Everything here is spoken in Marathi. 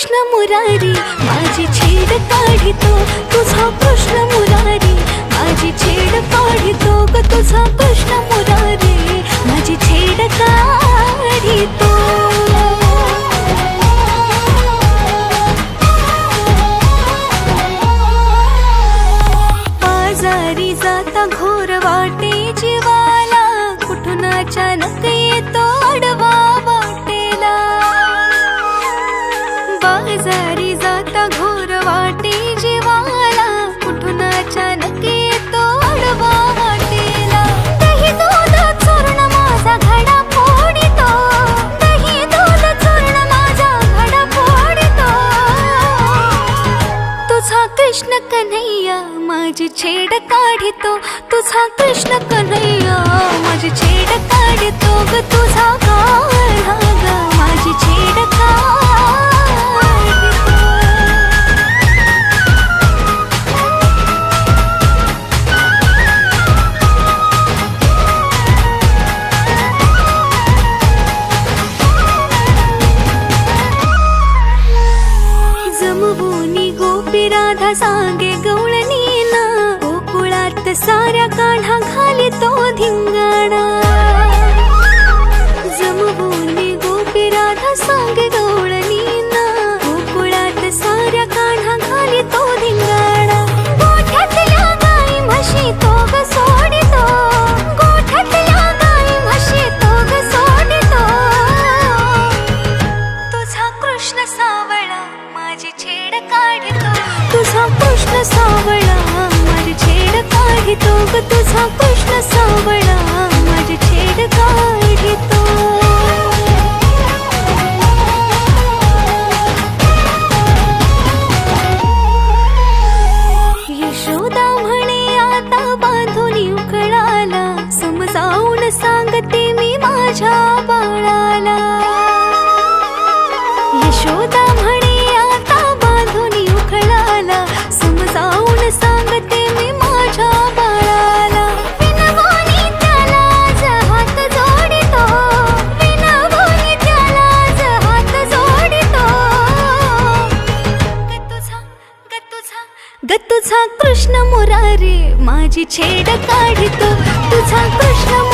कृष्ण मुरारी माझी छेड काढितो तुझा कृष्ण मुरारी माझी छेड काढितो ग तुझा कृष्ण मुरारी माझी छेड काढितो बाजारी जाता घोर वाटे जीवाला कुठून अचानक येतो अडवा वाटेला बाजारी जाता घोर वाटे जीवाला कुठून अचानक येतो अडवा वाटेला दही दूध चूर्ण माझा घडा फोडितो दही दूध चूर्ण माझा घडा फोडितो तुझा कृष्ण कन्हैया माझी छेड काढितो तुझा कृष्ण कन्हैया माझी छेड काढितो ग तुझा काढा ग माझी छेड काढितो जमवूनी गोपी राधा सांगे गवळणीना गोकुळात साऱ्या काढा घाली तो धिंगाणा जमवूनी गोपी राधा सांगे गवळणीना गोकुळात साऱ्या काढा घाली तो धिंगाणा गोठ्यातल्या गाई म्हशी तो ग सोडितो गोठ्यातल्या गाई म्हशी तो ग सोडितो तुझा कृष्ण सावळा माझी छेड काढितो तुझा कृष्ण सावळा माझी छेड काढितो ग तुझा कृष्ण सावळा माझी छेड काढितो यशोदा म्हणे आता बांधून उकळाला समजावून सांगते मी माझ्या बाळाला यशोदा म्हणे आता बांधून उकळाला समजावून सांगते मी माझ्या बाळाला विनवणी त्याला आज हात जोडितो विनवणी त्याला आज हात जोडितो ग तुझा कृष्ण मुरारी माझी छेड काढितो तुझा कृष्ण